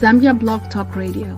Zambia Blog Talk Radio.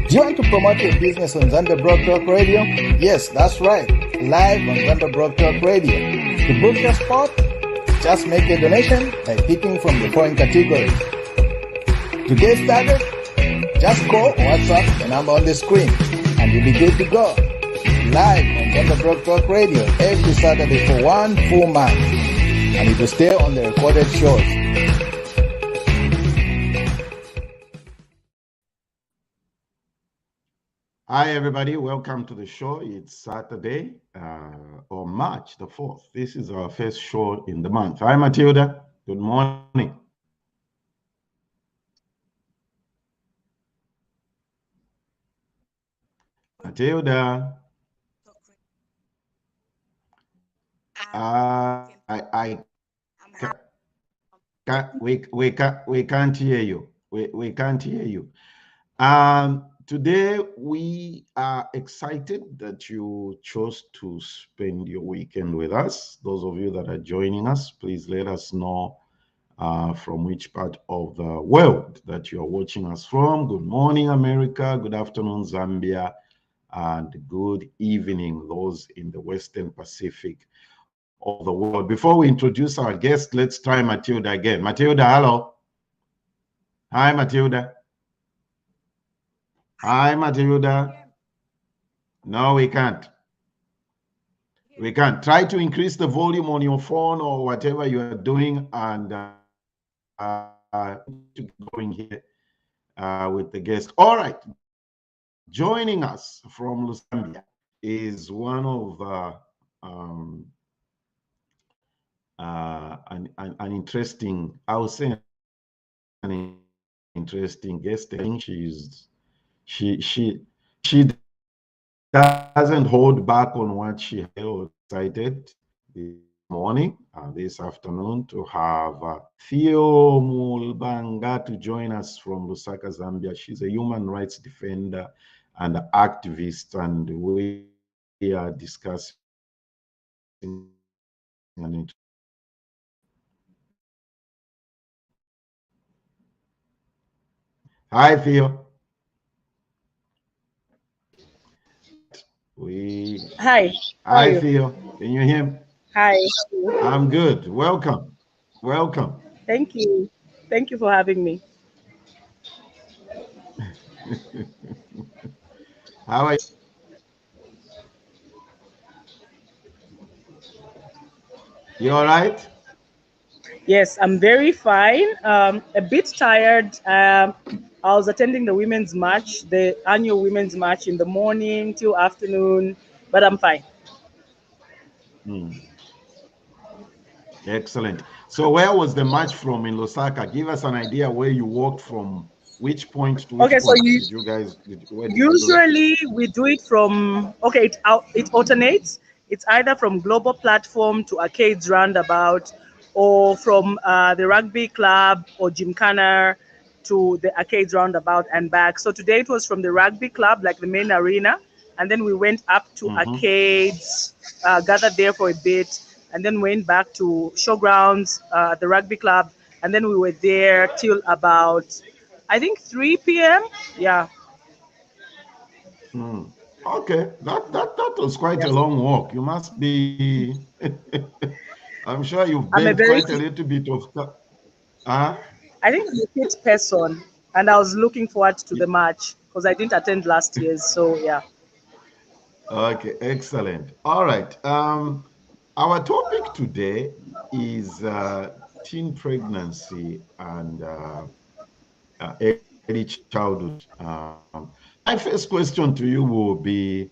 Do you want to promote your business on Zambia Blog Talk Radio? Yes, that's right. Live on Zambia Blog Talk Radio. To book your spot, just make a donation by picking from the following categories. To get started, just call or WhatsApp the number on the screen and you'll be good to go. Live on Zambia Blog Talk Radio every Saturday for 1 full month. And it will stay on the recorded shows. Hi, everybody. Welcome to the show. It's Saturday, or March the 4th. This is our first show in the month. Hi, Matilda. Good morning. Matilda. We can't hear you. We can't hear you. Today, we are excited that you chose to spend your weekend with us. Those of you that are joining us, please let us know from which part of the world that you are watching us from. Good morning, America. Good afternoon, Zambia. And good evening, those in the Western Pacific of the world. Before we introduce our guest, let's try Matilda again. Matilda, hello. Hi, Matilda. Hi, Matilda. No, we can't. We can't. Try to increase the volume on your phone or whatever you are doing and going here with the guest. All right. Joining us from Zambia is one of an interesting, I would say, an interesting guest. I think she doesn't hold back on what she excited this morning, this afternoon, to have Theo Malambo to join us from Lusaka, Zambia. She's a human rights defender and activist, and we are discussing. Hi, Theo. Hi. Hi, Theo. Can you hear me? Hi. I'm good. Welcome. Welcome. Thank you. Thank you for having me. How are you? You all right? Yes, I'm very fine. A bit tired. I was attending the women's march, the annual women's march in the morning till afternoon, but I'm fine. Excellent. So where was the march from in Lusaka? Give us an idea where you walked from, which point to which point. So usually we do it from, it alternates. It's either from Global Platform to Arcades Roundabout, or from the rugby club or Gymkhana to the Arcades Roundabout and back. So today it was from the rugby club, like the main arena, and then we went up to Arcades, gathered there for a bit, and then went back to showgrounds, the rugby club, and then we were there till about, I think, 3 p.m. Yeah. Okay, that was quite a long walk. You must be. I'm sure you've been quite a little bit of. I think I'm a fit person, and I was looking forward to the match because I didn't attend last year's. So yeah. Okay, excellent. All right. Our topic today is teen pregnancy and early childhood. My first question to you will be,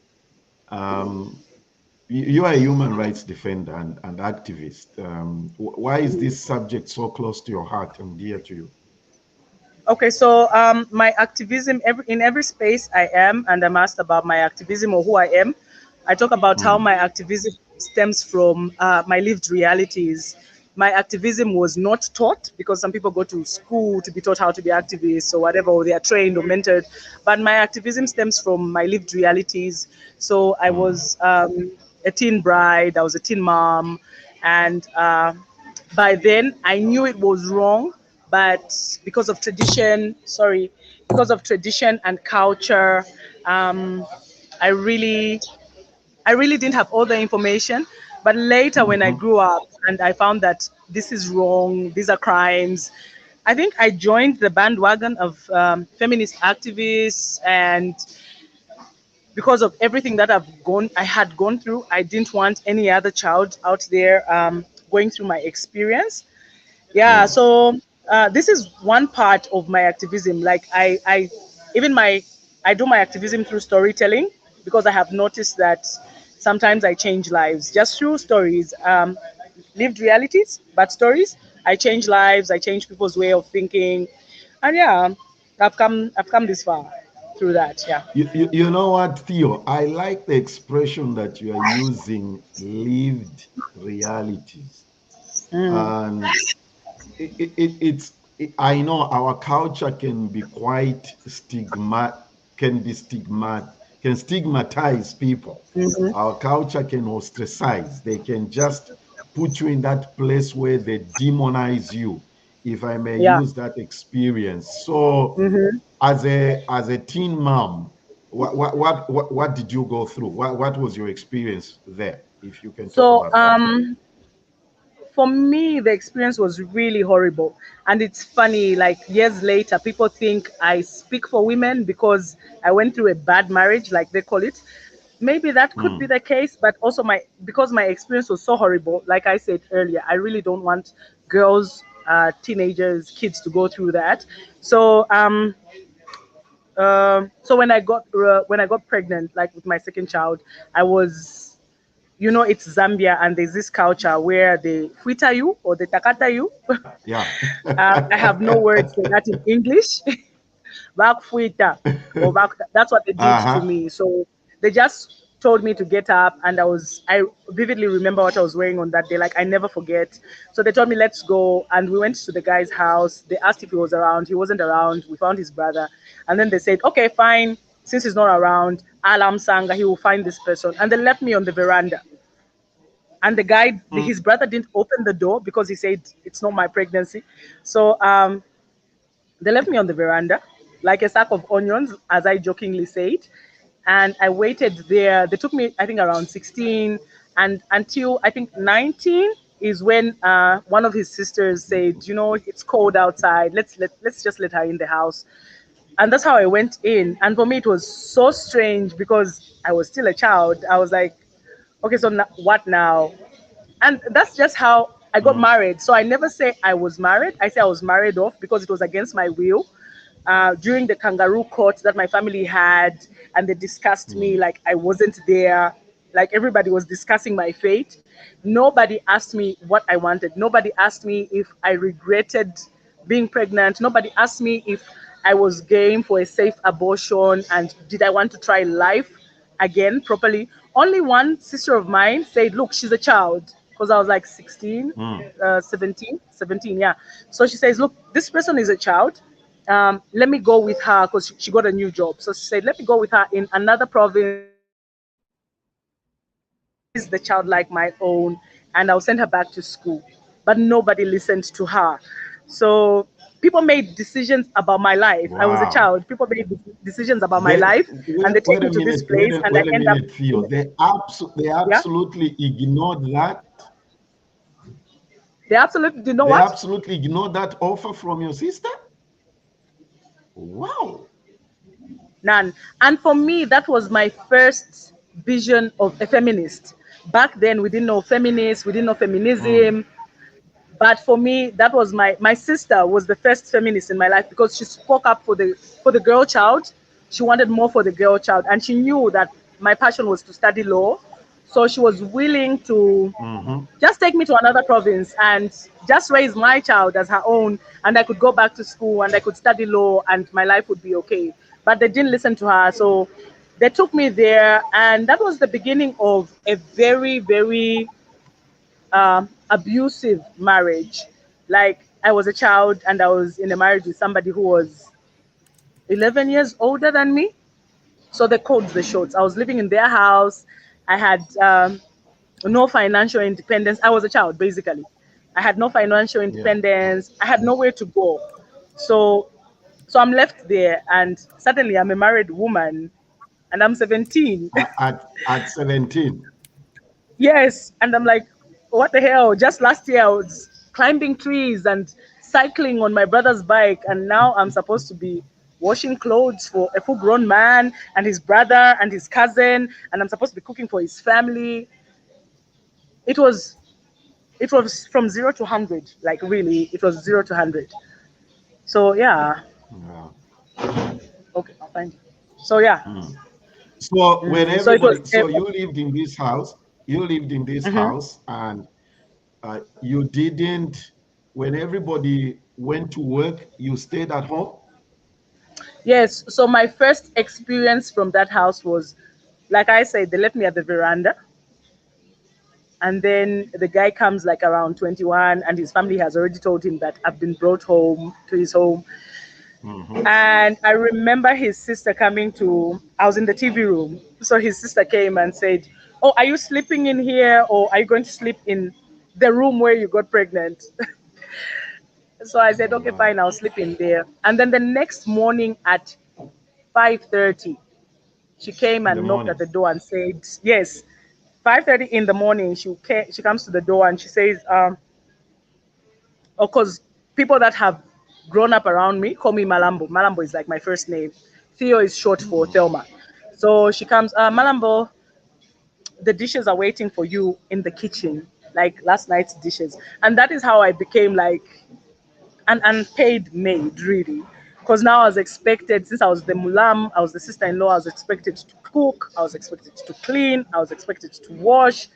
you are a human rights defender and activist. Why is this subject so close to your heart and dear to you? Okay, so my activism in every space I am, and I'm asked about my activism or who I am. I talk about how Mm, my activism stems from my lived realities. My activism was not taught because some people go to school to be taught how to be activists or whatever, or they are trained or mentored. But my activism stems from my lived realities. So I mm, was a teen bride, I was a teen mom, and by then I knew it was wrong, but because of tradition and culture, um, I really I really didn't have all the information. But later, when I mhm. grew up and I found that this is wrong, these are crimes, I think I joined the bandwagon of feminist activists. And because of everything that I had gone through, I didn't want any other child out there going through my experience. Yeah, Yes. so this is one part of my activism. Like even my I do my activism through storytelling, because I have noticed that sometimes I change lives just through stories, lived realities, but stories. I change lives, I change people's way of thinking, and yeah, I've come this far through that. Yeah. You know what, Theo? I like the expression that you are using, lived realities. Mm. And I know our culture can be quite can stigmatize people. Hmm. Our culture can ostracize. They can just put you in that place where they demonize you, if I may Yeah. use that experience. So Hmm. as a teen mom, what did you go through? What was your experience there? If you can talk So about that. for me, the experience was really horrible. And it's funny, like years later, people think I speak for women because I went through a bad marriage, like they call it. Maybe that could be Mm, the case, but also because my experience was so horrible, like I said earlier, I really don't want girls, teenagers, kids to go through that. So so when I got pregnant, like with my second child, I was, it's Zambia, and there's this culture where they fuita you or they takata you. yeah. I have no words for that in English. Back fuita or back. That's what they did to Uh-huh. me. So they just told me to get up, and I vividly remember what I was wearing on that day. Like I never forget. So they told me let's go, and we went to the guy's house. They asked if he was around. He wasn't around. We found his brother, and then they said, okay, fine. Since he's not around, Alam Sanga, he will find this person, and they left me on the veranda. And the guy, Mm, his brother didn't open the door because he said it's not my pregnancy. So they left me on the veranda like a sack of onions, as I jokingly said. And I waited there. They took me, I think, around 16, and until I think 19 is when one of his sisters said, it's cold outside. Let's just let her in the house. And that's how I went in. And for me, it was so strange because I was still a child. I was like, okay, so what now? And that's just how I got mm, married. So I never say I was married. I say I was married off because it was against my will. During the kangaroo court that my family had, and they discussed me mm, like I wasn't there. Like everybody was discussing my fate. Nobody asked me what I wanted. Nobody asked me if I regretted being pregnant. Nobody asked me if I was game for a safe abortion and did I want to try life again properly. Only one sister of mine said, look, she's a child, because I was like 16, mm. 17, yeah. So she says, look, this person is a child. Let me go with her because she got a new job. So she said, let me go with her in another province and raise the child like my own, and I'll send her back to school. But nobody listened to her. So people made decisions about my life. I was a Wow. child. People made decisions about my They life, and they take wait me a to this minute, place, and I wait a end up minute, Theo. in, They yeah. absolutely ignored that. They absolutely did know They what? absolutely ignored that offer from your sister. Wow. None. And for me, that was my first vision of a feminist. Back then, we didn't know feminists, we didn't know Mm, feminism. But for me, that was my sister was the first feminist in my life because she spoke up for the girl child. She wanted more for the girl child, and she knew that my passion was to study law. So she was willing to Mm-hmm. just take me to another province and just raise my child as her own, and I could go back to school and I could study law and my life would be okay. But they didn't listen to her, so they took me there, and that was the beginning of a very, very abusive marriage. Like, I was a child and I was in a marriage with somebody who was 11 years older than me. So the codes, the shorts. I was living in their house. I had no financial independence. I was a child, basically. I had no financial Yeah. independence. I had nowhere to go. So, so I'm left there, and suddenly I'm a married woman, and I'm 17. At 17. Yes, and I'm like, what the hell? Just last year I was climbing trees and cycling on my brother's bike, and now I'm supposed to be washing clothes for a full-grown man and his brother and his cousin, and I'm supposed to be cooking for his family. It was it was from 0 to 100. Like, really, it was 0 to 100. So yeah, Yeah. okay, I'll find it. So yeah, Mm. So when so it was. everybody, so you lived in this house, Mhm. and you didn't, when everybody went to work, you stayed at home? Yes. So my first experience from that house was, like I said, they left me at the veranda, and then the guy comes like around 21, and his family has already told him that I've been brought home to his home. Mm-hmm. And I remember his sister coming to, I was in the TV room. So his sister came and said, "Oh, are you sleeping in here, or are you going to sleep in the room where you got pregnant?" So I said, "Okay, Wow. fine, I'll sleep in there." And then the next morning at 5:30, she came In the and knocked at morning. the door and said, yes, 5:30 in the morning, she comes to the door and she says, of course, people that have grown up around me call me Malambo. Malambo is like my first name. Theo is short for Mm. Thelma. So she comes, Malambo, the dishes are waiting for you in the kitchen, like last night's dishes. And that is how I became like an unpaid maid, really. Because now I was expected, since I was the mulam, I was the sister in law, I was expected to cook, I was expected to clean, I was expected to wash.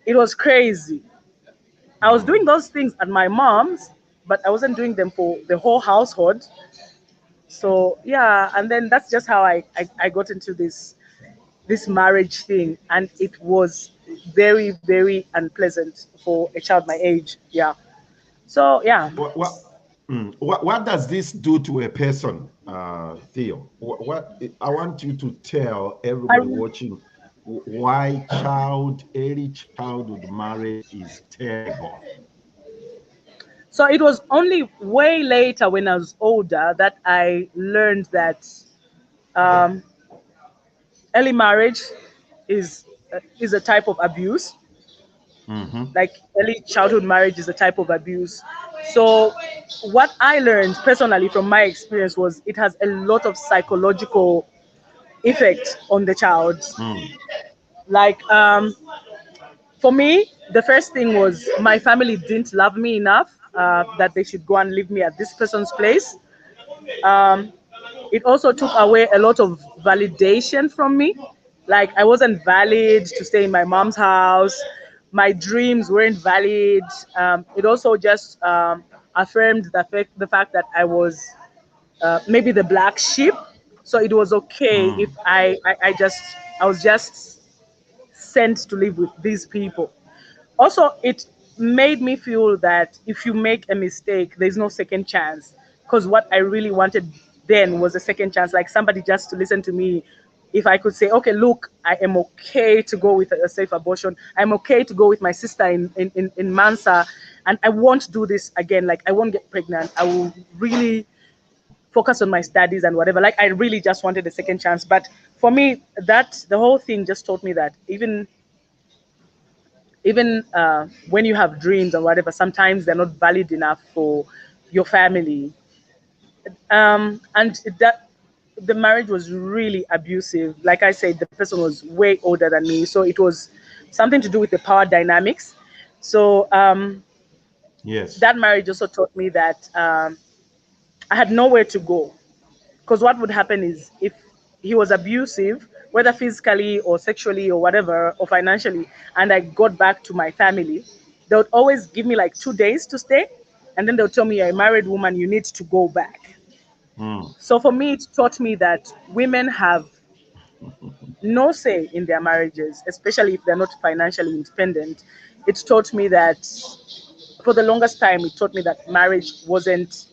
It was crazy. I was doing Mm. those things at my mom's, but I wasn't doing them for the whole household. So yeah, and then that's just how I got into this marriage thing, and it was very, very unpleasant for a child my age. Yeah. So yeah. What does this do to a person, Theo? I want you to tell I, everybody watching why early childhood marriage is terrible. so it was only way later when I was older that I learned that um, early marriage is a type of abuse. Mm-hmm. Like, early childhood marriage is a type of abuse. So what I learned personally from my experience was it has a lot of psychological effect on the child. Mm. Like, for me, the first thing was my family didn't love me enough that they should go and leave me at this person's place. Um, it also took away a lot of validation from me. Like, I wasn't valid to stay in my mom's house. My dreams weren't valid. It also just affirmed the fact that I was maybe the black sheep. So it was okay if Mm. I was just sent to live with these people. Also, it made me feel that if you make a mistake, there's no second chance. Because what I really wanted then was a second chance, like somebody just to listen to me. If I could say, okay, look, I am okay to go with a safe abortion. I'm okay to go with my sister in Mansa, and I won't do this again. Like, I won't get pregnant. I will really focus on my studies and whatever. Like, I really just wanted a second chance. But for me, that the whole thing just taught me that even when you have dreams and whatever, sometimes they're not valid enough for your family. And that the marriage was really abusive. Like I said, the person was way older than me, so it was something to do with the power dynamics. So Yes. that marriage also taught me that I had nowhere to go. Because what would happen is, if he was abusive, whether physically or sexually or whatever, or financially, and I got back to my family, they would always give me like 2 days to stay, and then they'll tell me, you're a married woman, you need to go back. Mm. So for me, it taught me that women have no say in their marriages, especially if they're not financially independent. It taught me that, for the longest time, it taught me that marriage wasn't,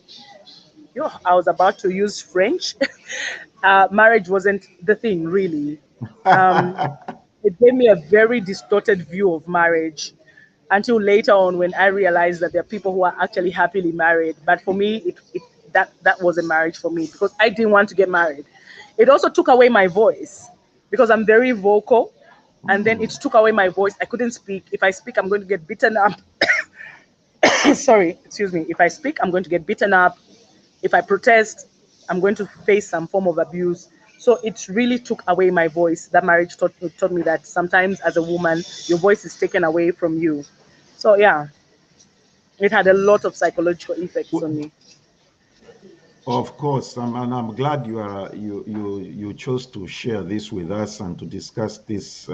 I was about to use French. Marriage wasn't the thing, really. Um, it gave me a very distorted view of marriage until later on when I realized that there are people who are actually happily married. But for me, that wasn't marriage for me because I didn't want to get married. It also took away my voice because I'm very vocal, and then it Mm. took away my voice. I couldn't speak. If I speak, I'm going to get beaten up. Sorry, excuse me. If I speak, I'm going to get beaten up. If I protest, I'm going to face some form of abuse. So it really took away my voice. That marriage taught me that sometimes as a woman, your voice is taken away from you. So yeah, it had a lot of psychological effects on me. Of course, and I'm glad you chose to share this with us and to discuss this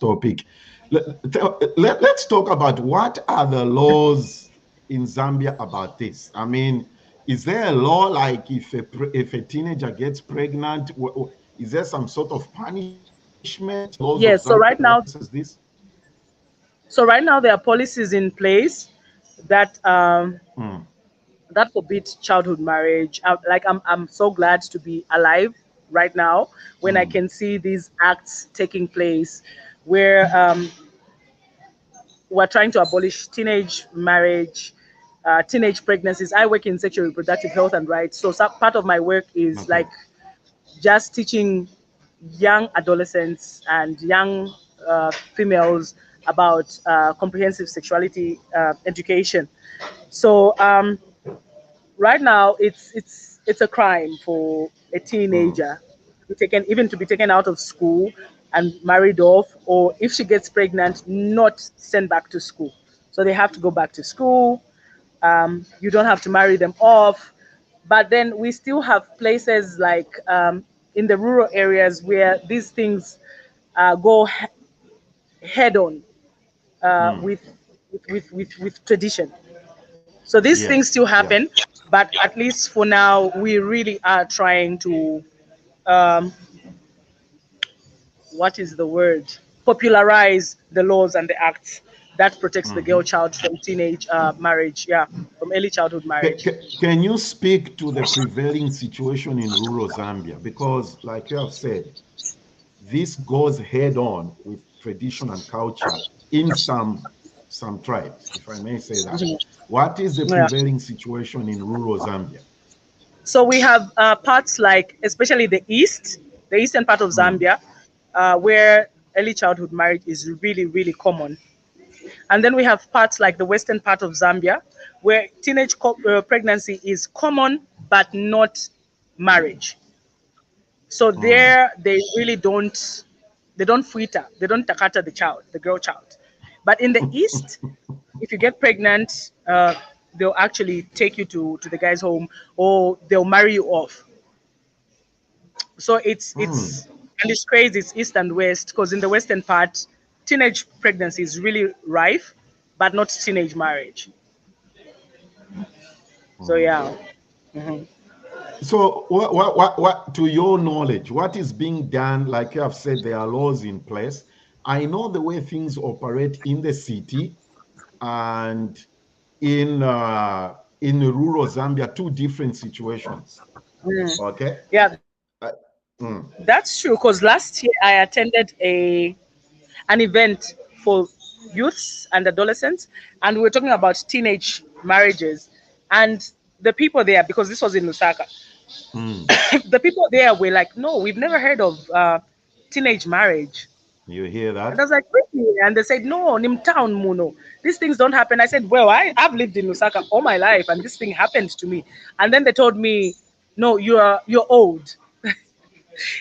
topic. Let's talk about what are the laws in Zambia about this. I mean, is there a law like if a teenager gets pregnant, is there some sort of punishment? Laws of Zambia Yes, that addresses this? so right now there are policies in place that Mm, that forbid childhood marriage. I'm so glad to be alive right now when I mm, can see these acts taking place, where we're trying to abolish teenage marriage, teenage pregnancies. I work in sexual reproductive health and rights, so some, part of my work is okay. like just teaching young adolescents and young females about comprehensive sexuality education. So right now, it's a crime for a Mm, teenager to be taken, even to be taken out of school and married off, or if she gets pregnant, not sent back to school. So they have to go back to school. You don't have to marry them off. But then we still have places like in the rural areas where these things go head on mm. with tradition. So these things Yes, still yeah. happen, but at least for now, we really are trying to, um, what is the word? Popularize the laws and the acts that protects the girl Mhm. child from teenage marriage, yeah, from early childhood marriage. Can you speak to the prevailing situation in rural Zambia? Because, like you have said, this goes head on with tradition and culture in some tribes, if I may say that. Mhm. What is the Yeah. prevailing situation in rural Zambia? So we have parts like, especially the eastern part of Mm, Zambia, where early childhood marriage is really, really common. And then we have parts like the western part of Zambia, where teenage pregnancy is common, but not marriage. So mm. there, they don't fuita, they don't takata the child, the girl child. But in the east, if you get pregnant, they'll actually take you to the guy's home, or they'll marry you off. So Mm. and it's crazy. It's east and west because in the western part, teenage pregnancy is really rife, but not teenage marriage. So Mm. yeah. Mhm. So, to your knowledge, what is being done? Like you have said, there are laws in place. I know the way things operate in the city and in rural Zambia, two different situations. Mm. Okay. Yeah, Uh, mm, that's true. Because last year I attended an event for youths and adolescents, and we were talking about teenage marriages. And the people there, because this was in Lusaka, mm. the people there were like, "No, we've never heard of teenage marriage." You hear And I that? was like, really? And they said, no, Nim town Muno. These things don't happen. I said, well, I've lived in Lusaka all my life and this thing happened to me. And then they told me, no, you're old.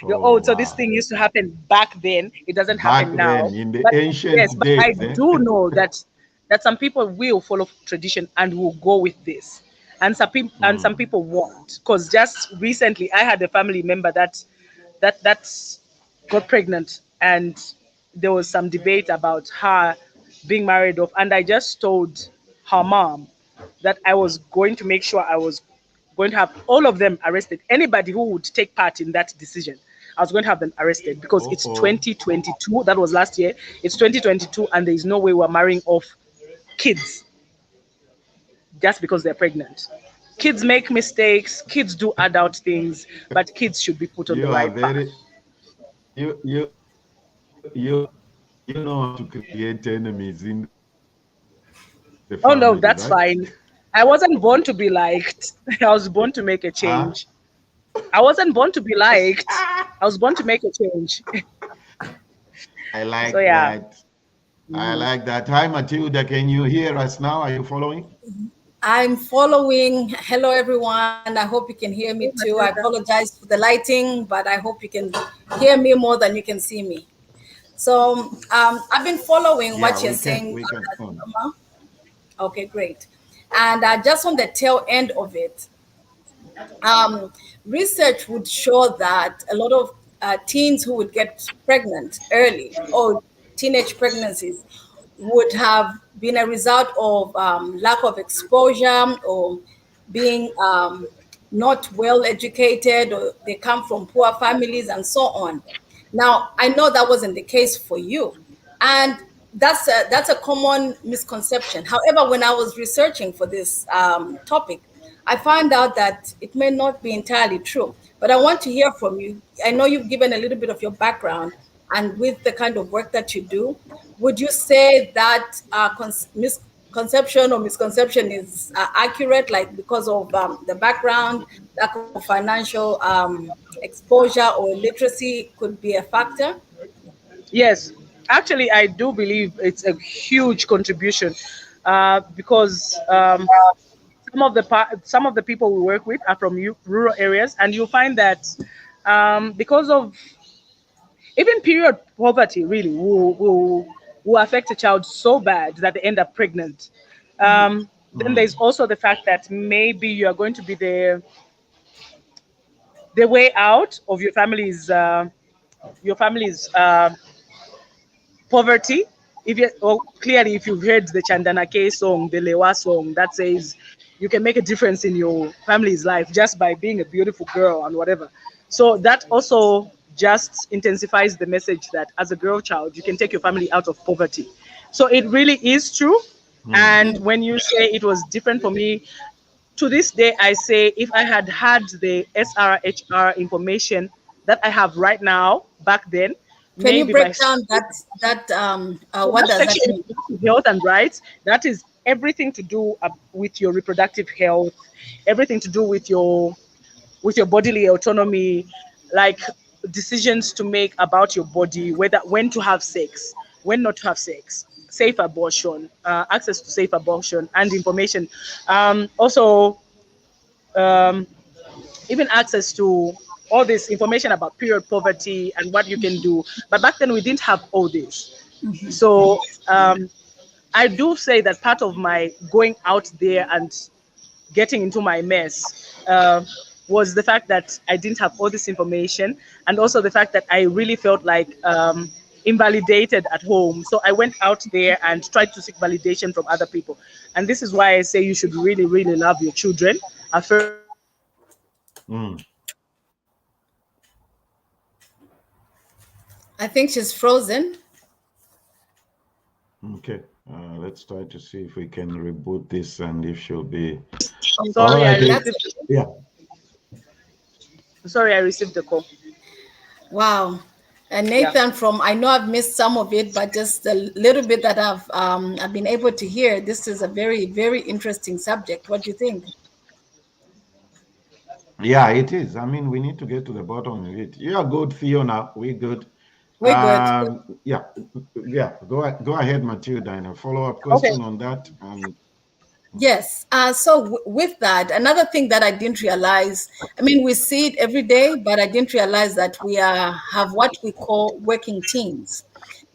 You're Oh, old. So this wow. thing used to happen back then. It doesn't happen Back now. then, in the But yes, ancient but I days, eh? do know that some people will follow tradition and will go with this. And some Mm, people won't. Because just recently I had a family member that got pregnant, and there was some debate about her being married off, and I just told her mom that I was going to make sure I was going to have all of them arrested. Anybody who would take part in that decision, I was going to have them arrested, because it's Uh-oh. 2022. That was last year. It's 2022, and there is no way we're marrying off kids just because they're pregnant. Kids make mistakes, kids do adult things, but kids should be put on the You are right path. very you know how to create enemies in the family, right? Oh no, that's fine. I wasn't born to be liked. I was born to make a Huh? change. I wasn't born to be liked. I was born to make a change. I So like yeah. that. I like that. Hi, Matilda. Can you hear us now? Are you following? I'm following. Hello, everyone. I hope you can hear me Hey, too. I Matilda. apologize for the lighting, but I hope you can hear me more than you can see me. So I've been following Yeah, what you're we can. saying. We can. Okay, great. And just on the tail end of it, um, research would show that a lot of teens who would get pregnant early or teenage pregnancies would have been a result of lack of exposure or being not well educated, or they come from poor families and so on. Now, I know that wasn't the case for you, and that's a common misconception. However, when I was researching for this topic, I found out that it may not be entirely true. But I want to hear from you. I know you've given a little bit of your background, and with the kind of work that you do, would you say that misconception or misconception is accurate, like because of the background, lack of financial exposure or literacy could be a factor? Yes, actually, I do believe it's a huge contribution, because some of the people we work with are from rural areas, and you find that because of even period poverty, really will affect a child so bad that they end up pregnant. Then there's also the fact that maybe you are going to be the way out of your family's poverty. If you, well, clearly, if you've heard the Chandana K song, the Lewa song, that says you can make a difference in your family's life just by being a beautiful girl and whatever. So that also just intensifies the message that as a girl child, you can take your family out of poverty. So it really is true. And when you say it was different for me, to this day, I say if I had had the SRHR information that I have right now back then, Can you maybe break my down that so what that does that section mean? is health and rights. That is everything to do with your reproductive health, everything to do with your bodily autonomy, like decisions to make about your body, whether when to have sex, when not to have sex, safe abortion, access to safe abortion, and information. Also, um, even access to all this information about period poverty and what you can do. But back then we didn't have all this. So I do say that part of my going out there and getting into my mess was the fact that I didn't have all this information, and also the fact that I really felt like invalidated at home. So I went out there and tried to seek validation from other people. And this is why I say you should really, really love your children at first before you love yourself. I think she's frozen. Okay. Let's try to see if we can reboot this and if she'll be. All Sorry, I right. received. Yeah. Sorry, I received the call. Wow. And Yeah. Nathan, from I know I've missed some of it, but just a little bit that I've been able to hear. This is a very, very interesting subject. What do you think? Yeah, it is. I mean, we need to get to the bottom of it. You are good, Fiona. We're good. We're good. Yeah. Go ahead, Matilda, and a follow-up Okay. question on that. Yes. So with that, another thing that I didn't realize, I mean, we see it every day, but I didn't realize that we have what we call working teens.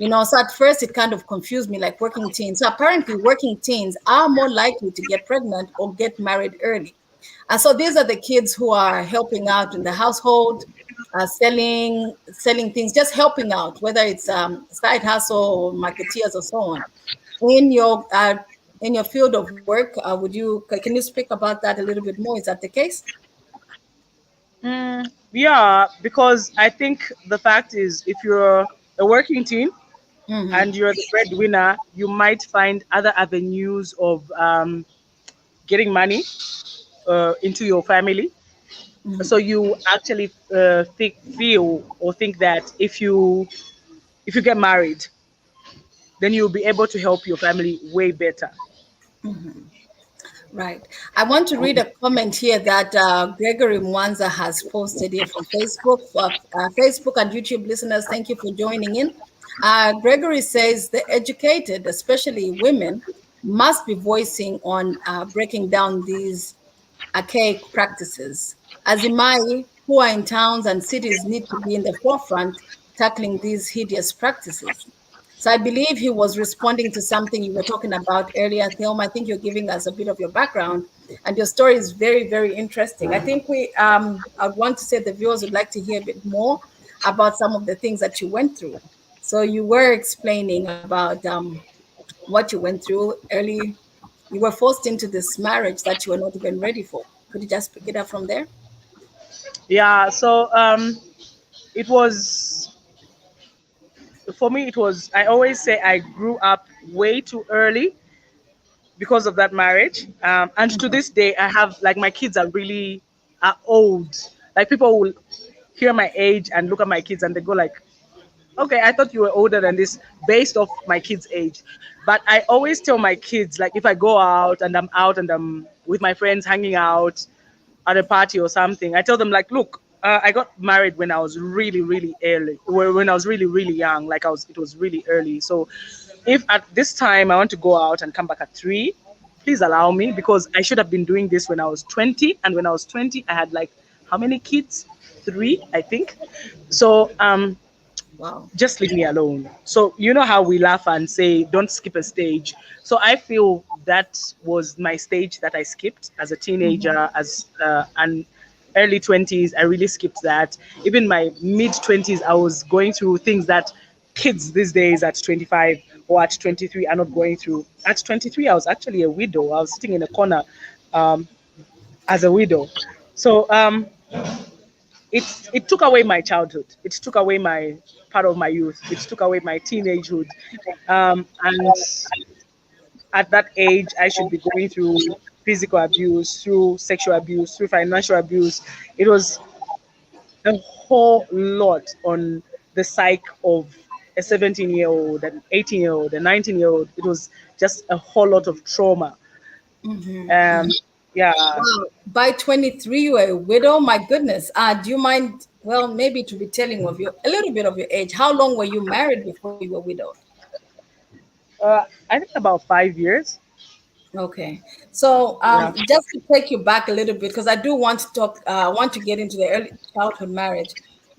So at first it kind of confused me, like working teens. So apparently working teens are more likely to get pregnant or get married early. And so these are the kids who are helping out in the household, selling things, just helping out, whether it's side hustle or marketeers or so on. In your field of work, can you speak about that a little bit more? Is that the case? Yeah, because I think the fact is, if you're a working teen Mm-hmm. and you're the breadwinner, you might find other avenues of getting money into your family. So you actually feel or think that if you get married, then you'll be able to help your family way better. Right. I want to read a comment here that Gregory Mwanza has posted here from Facebook. For Facebook and YouTube listeners, thank you for joining in. Gregory says the educated, especially women, must be voicing on breaking down these archaic practices. Azimai, who are in towns and cities, need to be in the forefront tackling these hideous practices. So I believe he was responding to something you were talking about earlier, Thelma. I think you're giving us a bit of your background, and your story is very, very interesting. I think I'd want to say the viewers would like to hear a bit more about some of the things that you went through. So you were explaining about what you went through early. You were forced into this marriage that you were not even ready for. Could you just pick it up from there? Yeah, so it was for me. It was, I always say, I grew up way too early because of that marriage. And to this day, I have, like, my kids are really are old. Like, people will hear my age and look at my kids and they go like, okay, I thought you were older than this based off my kids' age. But I always tell my kids, like, if I go out and I'm with my friends hanging out at a party or something, I tell them, like, look, I got married when I was really, really early, when I was really, really young. Like, it was really early. So if at this time I want to go out and come back at 3, please allow me, because I should have been doing this when I was 20. And when I was 20, I had, like, how many kids? 3, I think. So Wow. just leave me alone. So you know how we laugh and say, don't skip a stage. So I feel that was my stage that I skipped as a teenager, as an early 20s. I really skipped that. Even my mid 20s, I was going through things that kids these days at 25 or at 23 are not going through. At 23, I was actually a widow. I was sitting in a corner um, as a widow. So it took away my childhood. It took away my part of my youth. It took away my teenagehood. And at that age, I should be going through physical abuse, through sexual abuse, through financial abuse. It was a whole lot on the psyche of a 17-year-old, an 18-year-old, a 19-year-old. It was just a whole lot of trauma. Um, yeah. Wow. By 23, you were a widow. My goodness. Do you mind, well, maybe to be telling of you a little bit of your age? How long were you married before you were widowed? I think about 5 years. Okay. So Yeah. just to take you back a little bit, because I do want to talk, want to get into the early childhood marriage.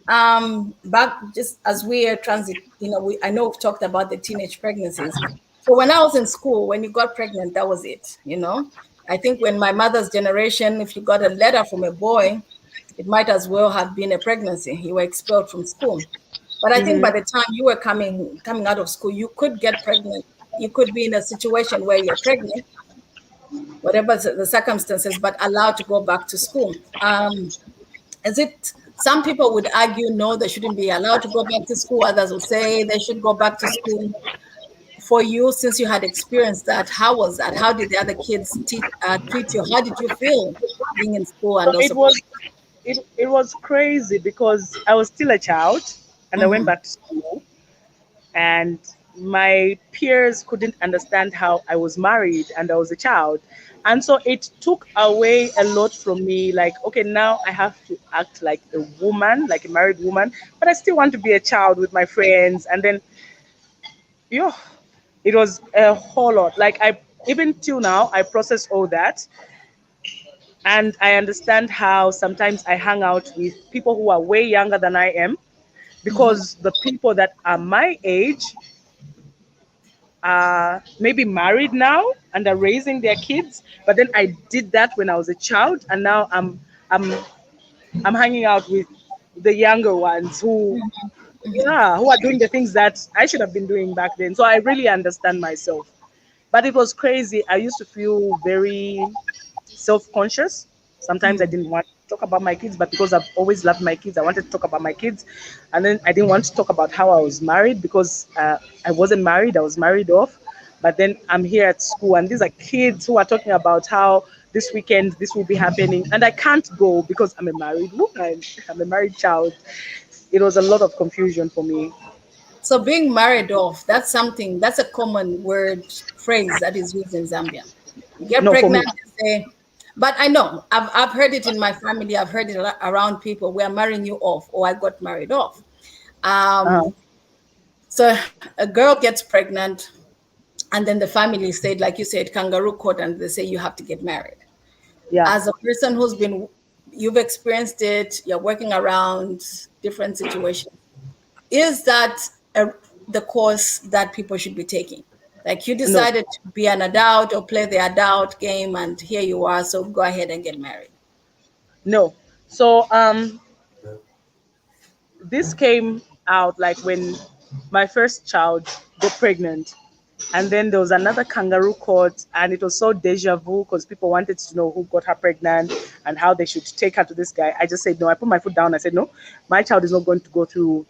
Back just as we are transit, I know we've talked about the teenage pregnancies. So when I was in school, when you got pregnant, that was it. I think when my mother's generation, if you got a letter from a boy, it might as well have been a pregnancy. You were expelled from school. But I think by Hmm. the time you were coming out of school, you could get pregnant. You could be in a situation where you're pregnant, whatever the circumstances, but allowed to go back to school. Is it? Some people would argue no, they shouldn't be allowed to go back to school. Others will say they should go back to school. For you, since you had experienced that, how was that? How did the other kids treat you? How did you feel being in school So and also? it was crazy because I was still a child and I went Mhm. back to school, and my peers couldn't understand how I was married and I was a child. And so it took away a lot from me. Like, okay, now I have to act like a woman, like a married woman, but I still want to be a child with my friends. And then, yo, it was a whole lot. Like, I, even till now, I process all that. And I understand how sometimes I hang out with people who are way younger than I am, because the people that are my age are maybe married now and are raising their kids. But then I did that when I was a child, and now I'm I'm hanging out with the younger ones who, yeah, who are doing the things that I should have been doing back then. So I really understand myself. But it was crazy. I used to feel very self-conscious. Sometimes I Mm. didn't want to talk about my kids, but because I've always loved my kids, I wanted to talk about my kids. And then I didn't want to talk about how I was married because I wasn't married. I was married off. But then I'm here at school, and these are kids who are talking about how this weekend this will be happening, and I can't go because I'm a married woman. I'm a married child. It was a lot of confusion for me. So being married off, that's something, that's a common word phrase that is used in Zambia. You get No, for pregnant, me, you say, but I know I've heard it in my family. I've heard it around people. We are marrying you off, or I got married off. uh, Um, so a girl gets pregnant, and then the family said, like you said, kangaroo court, and they say you have to get married. yeah, As a person who's been, you've experienced it, you're working around different situations. Is that a, the course that people should be taking? Like you no, decided to be an adult or play the adult game, and here you are, so go ahead and get married. no. So this came out like when my first child got pregnant, and then there was another kangaroo court, and it was so deja vu because people wanted to know who got her pregnant and how they should take her to this guy. I just said no. I put my foot down. I said no, my child is not going to go through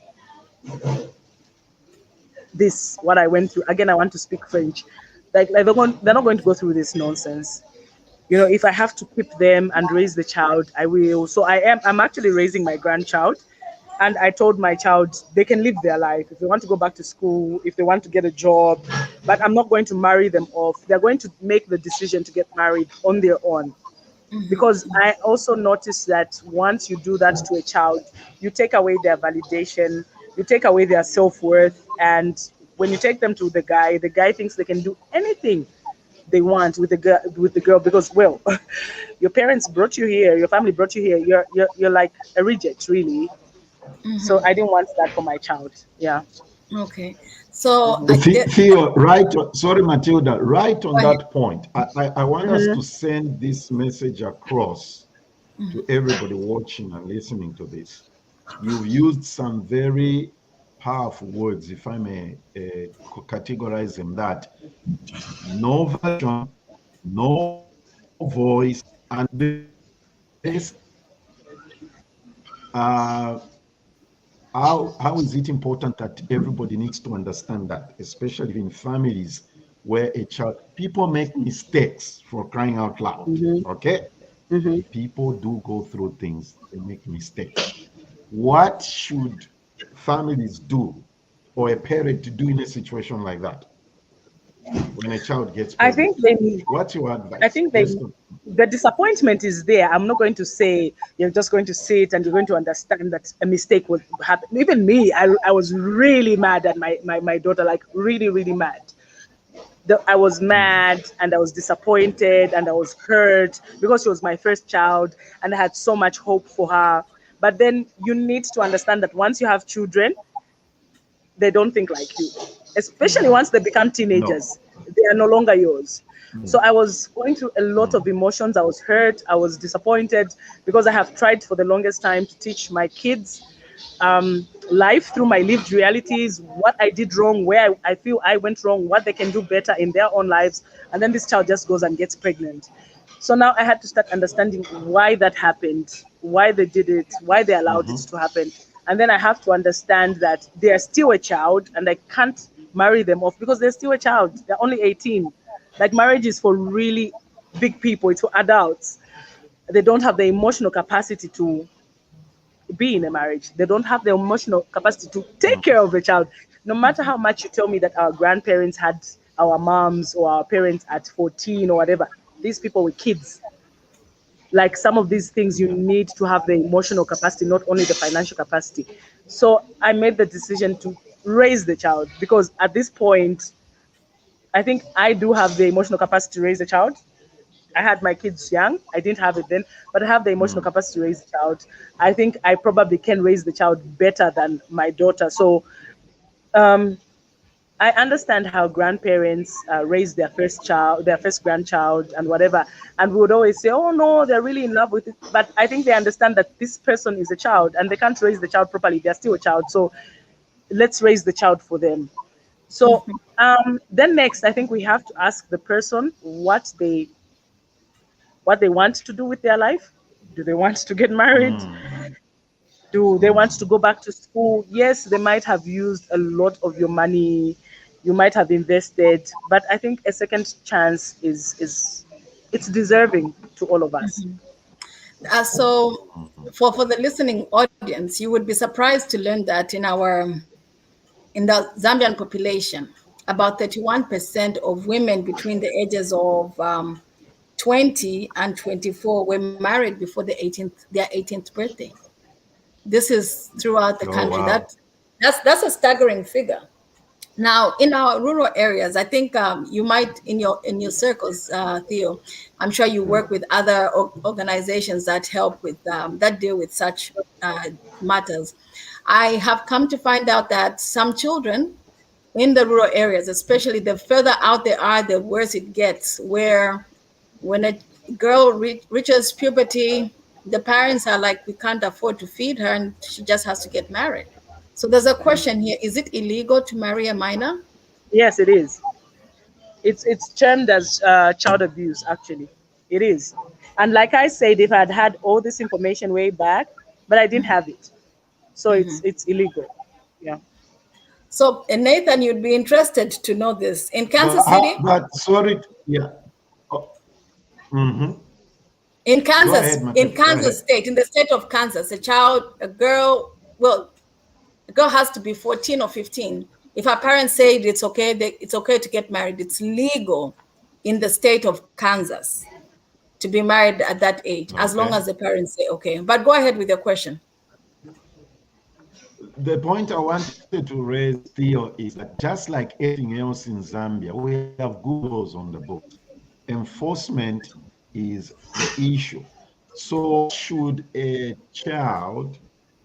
this what I went through. Again, I want to speak French. Like they're not going to go through this nonsense. If I have to keep them and raise the child, I will. So I'm actually raising my grandchild, and I told my child they can live their life if they want to go back to school, if they want to get a job, but I'm not going to marry them off. They're going to make the decision to get married on their own, because I also noticed that once you do that to a child, you take away their validation, you take away their self-worth, and when you take them to the guy thinks they can do anything they want with the girl because, well, your parents brought you here, your family brought you here, you're like a reject, really. So I didn't want that for my child. Yeah. Okay, so I get. Theo, right, sorry, Matilda, right on Go ahead. that point, I want us to send this message across to everybody watching and listening to this. You've used some very powerful words, if I may categorize them, that no version, no voice, and this uh, how is it important that everybody needs to understand that, especially in families where a child, people make mistakes for crying out loud, okay? People do go through things, they make mistakes. What should families do or a parent do in a situation like that when a child gets I pregnant? think they What's your I advice? think they Based on, the disappointment is there. I'm not going to say you're just going to sit and you're going to understand that a mistake will happen. Even me, I was really mad at my daughter, like really, really mad. I was mad and I was disappointed and I was hurt because she was my first child and I had so much hope for her. But then you need to understand that once you have children, they don't think like you, especially once they become no. teenagers. They are no longer yours. So I was going through a lot of emotions. I was hurt. I was disappointed because I have tried for the longest time to teach my kids life through my lived realities, what I did wrong, where I feel I went wrong, what they can do better in their own lives. And then this child just goes and gets pregnant. So now I had to start understanding why that happened, why they did it, why they allowed it to happen. And then I have to understand that they are still a child and I can't marry them off because they're still a child. They're only 18. Like marriage is for really big people, it's for adults. They don't have the emotional capacity to be in a marriage. They don't have the emotional capacity to take care of a child. No matter how much you tell me that our grandparents had our moms or our parents at 14 or whatever, these people were kids. Like some of these things, you Yeah. need to have the emotional capacity, not only the financial capacity. So I made the decision to raise the child because at this point, I think I do have the emotional capacity to raise a child. I had my kids young. I didn't have it then, but I have the emotional capacity to raise a child. I think I probably can raise the child better than my daughter. So I understand how grandparents raise their first child, their first grandchild, and whatever. And we would always say, oh no, they're really in love with it. But I think they understand that this person is a child and they can't raise the child properly. They're still a child. So let's raise the child for them. So then next, I think we have to ask the person what they want to do with their life. Do they want to get married? Do they want to go back to school? Yes, they might have used a lot of your money. You might have invested, but I think a second chance is it's deserving to all of us. So, for the listening audience, you would be surprised to learn that in the Zambian population, about 31% of women between the ages of 20 and 24 were married before their 18th birthday. This is throughout the Oh, country. wow. That's a staggering figure. Now, in our rural areas, I think you might in your circles, Theo. I'm sure you work with other organizations that help with that deal with such matters. I have come to find out that some children in the rural areas, especially the further out they are, the worse it gets. Where when a girl reaches puberty, the parents are like, we can't afford to feed her, and she just has to get married. So there's a question here: is it illegal to marry a minor? Yes, it is. It's termed as child abuse. Actually, it is. And like I said, if I'd had all this information way back, but I didn't have it, so it's illegal. Yeah. So, Nathan, you'd be interested to know this. In But Kansas how, City, but sorry, yeah. Oh, in go Kansas, ahead, in Mateo. Go Kansas ahead. State, in the state of Kansas, a girl has to be 14 or 15. If her parents say it's okay to get married, it's legal in the state of Kansas to be married at that age, as long Okay. as the parents say okay. But go ahead with your question. The point I wanted to raise, Theo, is that just like anything else in Zambia, we have good laws on the books. Enforcement is the issue. So, should a child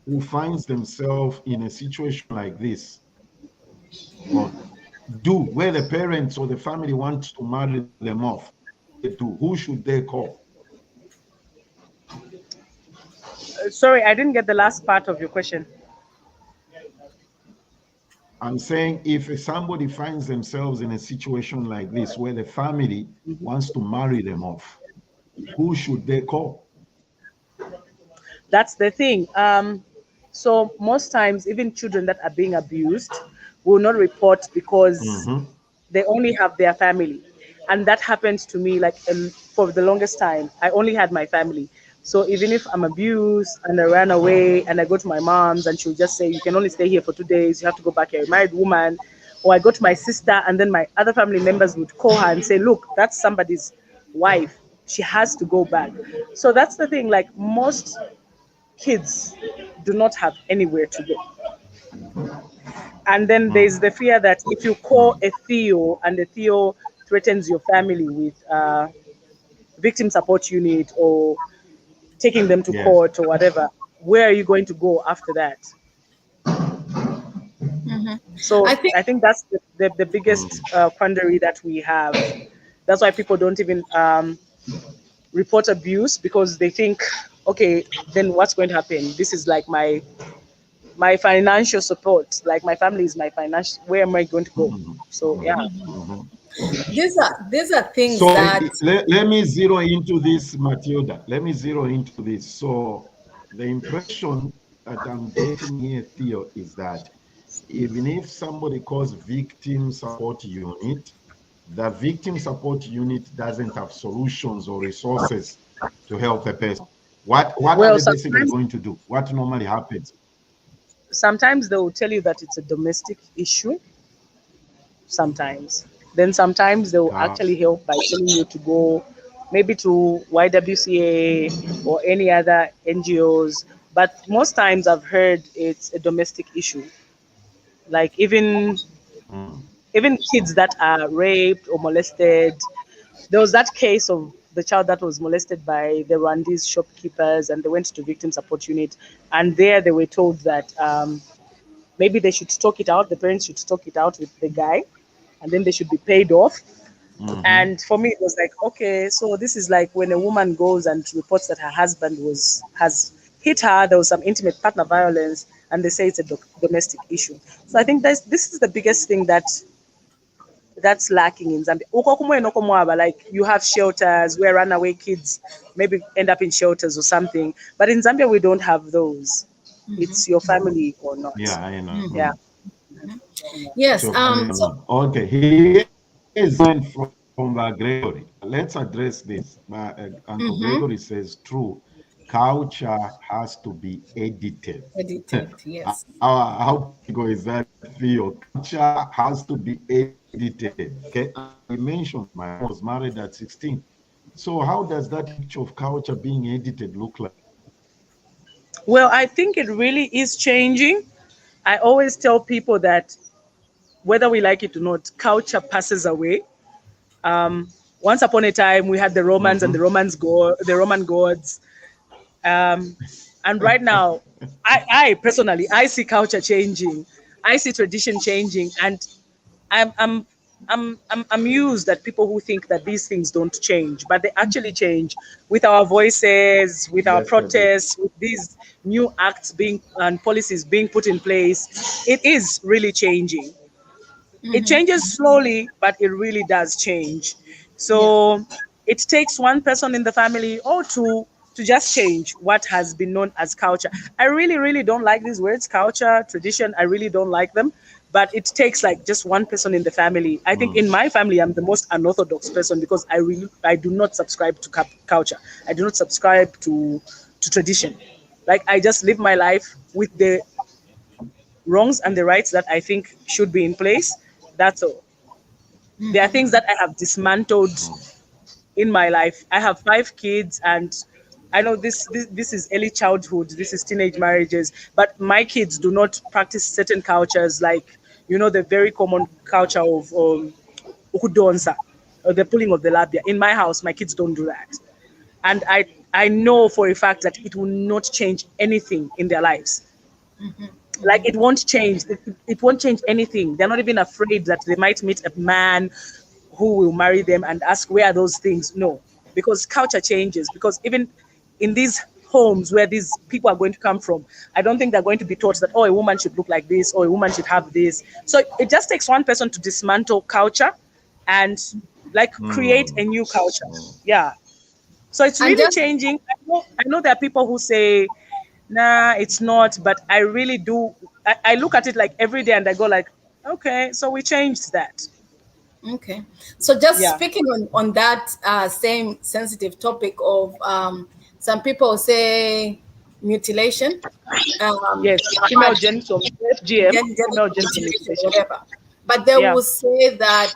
who finds themselves in a situation like this, or do where the parents or the family wants to marry them off, they do? Who should they call? Sorry, I didn't get the last part of your question. I'm saying if somebody finds themselves in a situation like this where the family wants to marry them off, who should they call? That's the thing. So most times, even children that are being abused will not report because Mm-hmm. they only have their family, and that happened to me. Like for the longest time, I only had my family. So even if I'm abused and I ran away and I go to my mom's and she'll just say, "You can only stay here for 2 days. You have to go back. You're a married woman." Or I go to my sister and then my other family members would call her and say, "Look, that's somebody's wife. She has to go back." So that's the thing. Like most kids do not have anywhere to go. And then there's the fear that if you call a Theo and the Theo threatens your family with victim support unit or taking them to Yes. court or whatever, where are you going to go after that? I So think I think that's the biggest quandary that we have. That's why people don't even report abuse because they think, okay, then what's going to happen? This is like my financial support. Like my family is my financial. Where am I going to go? So yeah. these are things So that let me zero into this, Matilda. Let me zero into this. So the impression that I'm getting here, Theo, is that even if somebody calls victim support unit, the victim support unit doesn't have solutions or resources to help the person. What are Well, they basically going to do? What normally happens? sometimes they will tell you that it's a domestic issue. Sometimes, then sometimes they will Uh, actually help by telling you to go maybe to YWCA or any other NGOs. But most times I've heard it's a domestic issue. Like even kids that are raped or molested. There was that case of the child that was molested by the Rwandese shopkeepers, and they went to victim support unit, and there they were told that maybe they should talk it out. The parents should talk it out with the guy, and then they should be paid off. Mm-hmm. And for me, it was like, okay, so this is like when a woman goes and reports that her husband has hit her, there was some intimate partner violence, and they say it's a domestic issue. So I think this is the biggest thing that's lacking in Zambia. Uko kumwe no kumwaba, like you have shelters where runaway kids maybe end up in shelters or something, but in Zambia we don't have those. It's your family or not. Yeah, I know. Yeah. Yes. So Okay, here's a comment from Gregory. Let's address this. Uncle Gregory says, true, culture has to be edited. edited. Yes. How political is that, Theo? Culture has to be edited. Okay, and he mentioned my mom was married at 16. So how does that picture of culture being edited look like? Well, I think it really is changing. I always tell people that whether we like it or not, culture passes away. Once upon a time, we had the Romans and the Roman gods. And right now, I personally, I see culture changing. I see tradition changing, and I'm I'm I'm amused at people who think that these things don't change, but they actually change with our voices, with our Yes, they do. protests, with these new acts being and policies being put in place. It is really changing. It changes slowly, but it really does change. Yeah. So it takes one person in the family or two to just change what has been known as culture. I really, really don't like these words, culture, tradition. I really don't like them. But it takes like just one person in the family. I think in my family, I'm the most unorthodox person because I do not subscribe to culture. I do not subscribe to tradition. Like I just live my life with the wrongs and the rights that I think should be in place. That's all. There are things that I have dismantled in my life. I have 5 kids, and I know this is early childhood, this is teenage marriages, but my kids do not practice certain cultures, like the very common culture of ukudonsa, or the pulling of the labia. In my house, my kids don't do that, and I know for a fact that it will not change anything in their lives. Like it won't change anything. They're not even afraid that they might meet a man who will marry them and ask where are those things. No, because culture changes. Because even in these homes where these people are going to come from, I don't think they're going to be taught that, oh, a woman should look like this or a woman should have this. So it just takes one person to dismantle culture and like create a new culture. Yeah. So it's And really just changing. I know there are people who say, nah, it's not, but I really do. I look at it like every day and I go like, okay, so we changed that. okay. So just Yeah. speaking on that same sensitive topic of some people say mutilation, Yes. Female but genital FGM, genital female genital mutilation, mutilation. whatever. But they Yeah. will say that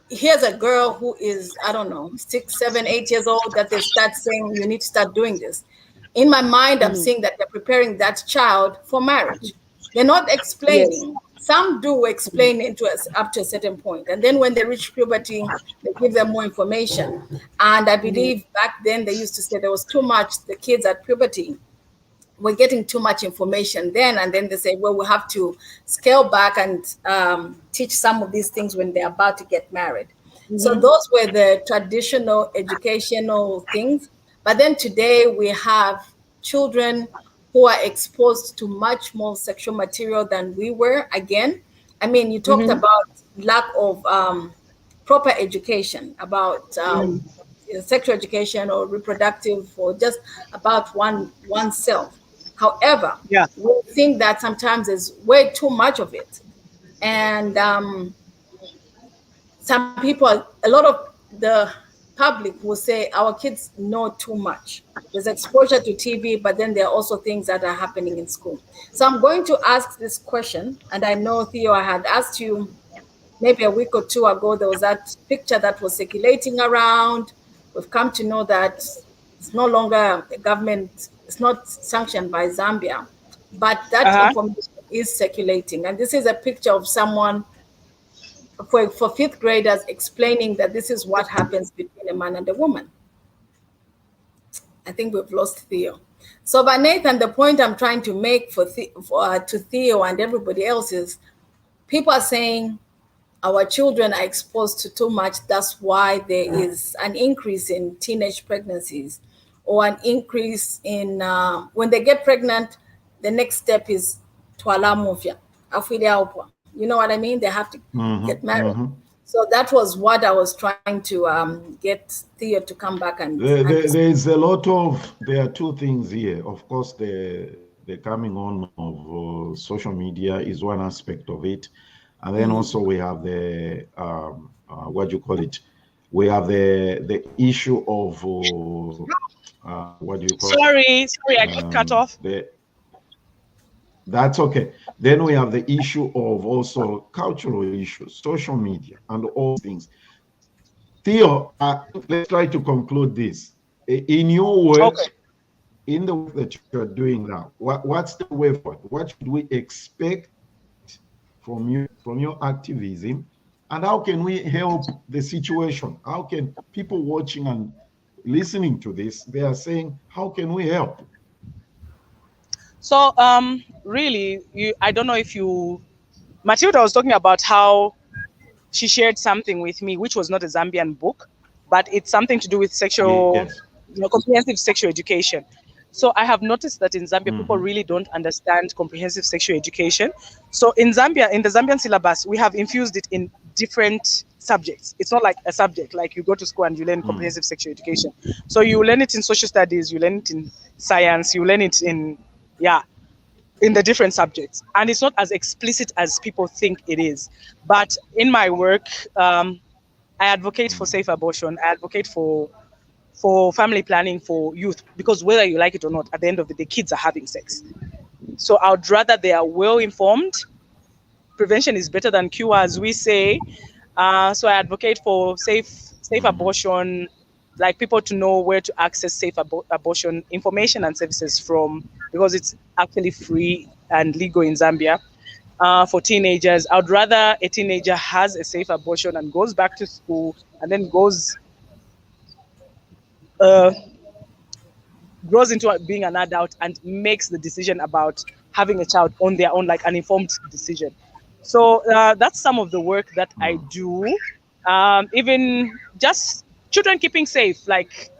here's a girl who is, I don't know, 6, 7, 8 years old, that they start saying you need to start doing this. In my mind, I'm Mhm. seeing that they're preparing that child for marriage. They're not Yes. explaining. Some do explain into us up to a certain point, and then when they reach puberty, they give them more information. And I believe back then they used to say there was too much. The kids at puberty we're getting too much information then, and then they say, well, we have to scale back and teach some of these things when they're about to get married. So Hmm. those were the traditional educational things. But then today we have children who are exposed to much more sexual material than we were. Again, I mean, you talked Hmm. about lack of proper education about sexual education or reproductive, or just about oneself. However, Yeah. we think that sometimes there's way too much of it, and some people, a lot of the public will say our kids know too much. There's exposure to TV, but then there are also things that are happening in school. So I'm going to ask this question, and I know, Theo, I had asked you maybe a week or two ago. There was that picture that was circulating around. We've come to know that it's no longer a government, it's not sanctioned by Zambia, but Uh that huh. information is circulating. And this is a picture of someone for fifth graders explaining that this is what happens between a man and a woman. I think we've lost Theo. So, but Nathan, the point I'm trying to make to Theo and everybody else is, people are saying our children are exposed to too much. That's why there is an increase in teenage pregnancies, or an increase in when they get pregnant. The next step is twala mufia, you know what I mean? They have to get married. So that was what I was trying to get Theo to come back and There's a lot of, there are two things here. Of course, the coming on of social media is one aspect of it. And then also we have the, what do you call it? We have the issue of, what do you call it? Sorry, I got cut off. That's okay. Then we have the issue of also cultural issues, social media, and all things. Theo, let's try to conclude this. In your work, in the work that you're doing now, what's the way forward? What should we expect from your activism? And how can we help the situation? How can people watching and listening to this, they are saying, how can we help? So really, I don't know if Matilda was talking about how she shared something with me, which was not a Zambian book, but it's something to do with sexual, comprehensive sexual education. So I have noticed that in Zambia, people really don't understand comprehensive sexual education. So in Zambia, in the Zambian syllabus, we have infused it in different subjects. It's not like a subject, like you go to school and you learn comprehensive sexual education. So you learn it in social studies, you learn it in science, you learn it in the different subjects. And it's not as explicit as people think it is. But in my work, I advocate for safe abortion. I advocate for family planning for youth, because whether you like it or not, at the end of the day, kids are having sex. So I would rather they are well informed. Prevention is better than cure, as we say. So I advocate for safe abortion, like people to know where to access safe abortion information and services from, because it's actually free and legal in Zambia. For teenagers, I would rather a teenager has a safe abortion and goes back to school and then grows into being an adult and makes the decision about having a child on their own, like an informed decision. So that's some of the work that I do. Even just children keeping safe, like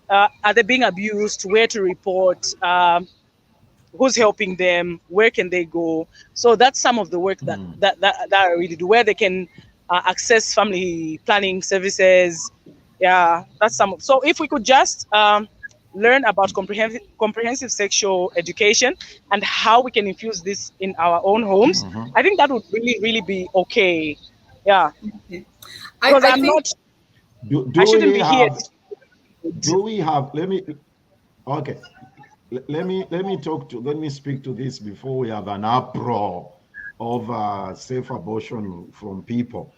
are they being abused, where to report, who's helping them, where can they go. So that's some of the work that I really do, where they can access family planning services. Yeah, that's some. So if we could just learn about comprehensive sexual education and how we can infuse this in our own homes, I think that would really be okay. Yeah, because I'm not. I shouldn't be here. Do we have? Let me speak to this before we have an uproar of safe abortion from people.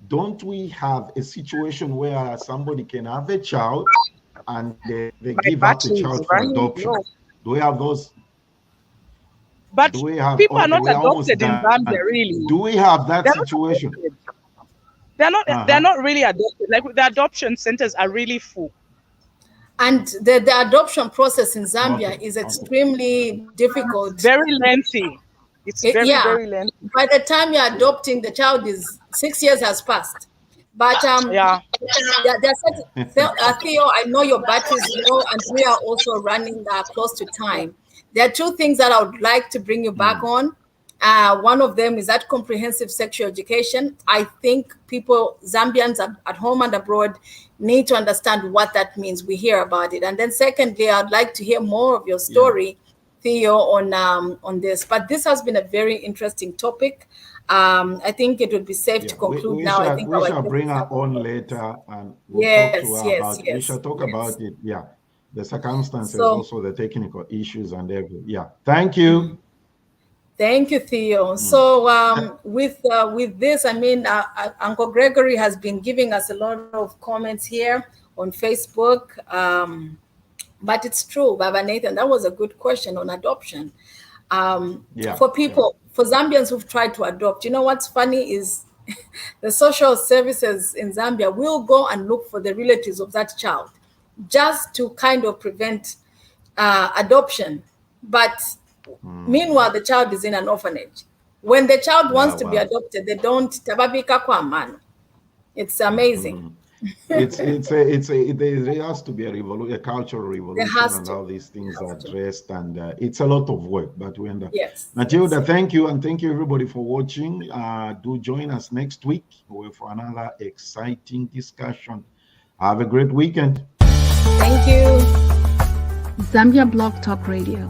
Don't we have a situation where somebody can have a child and they give up the child for adoption? Do we have those? But people are not adopted in Zambia, really. Do we have that situation? They're not really adopted. Like the adoption centers are really full. And the adoption process in Zambia is extremely difficult. Very lengthy. It's very lengthy. By the time you're adopting, the child is 6 years has passed. But Theo, I know your batteries low, and we are also running close to time. There are two things that I would like to bring you back on. One of them is that comprehensive sexual education. I think people, Zambians at home and abroad, need to understand what that means. We hear about it. And then secondly, I'd like to hear more of your story, Theo, on this. But this has been a very interesting topic. I think it would be safe to conclude now. I think we shall bring her on later and we'll talk to her about it. We shall talk about it. Yeah. The circumstances, also the technical issues and everything. Yeah. Thank you. Thank you, Theo. So with this, I mean, Uncle Gregory has been giving us a lot of comments here on Facebook. But it's true, Baba Nathan, that was a good question on adoption. For people, for Zambians who've tried to adopt, you know what's funny is the social services in Zambia will go and look for the relatives of that child. just to kind of prevent adoption. But meanwhile, the child is in an orphanage. When the child wants to be adopted, they don't tababika kwa mano. It's amazing. There has to be a cultural revolution and how these things are addressed, and it's a lot of work, but we understand. Yes. Matilda, thank you, and thank you everybody for watching. Do join us next week for another exciting discussion. Have a great weekend. Thank you. Zambia Blog Talk Radio.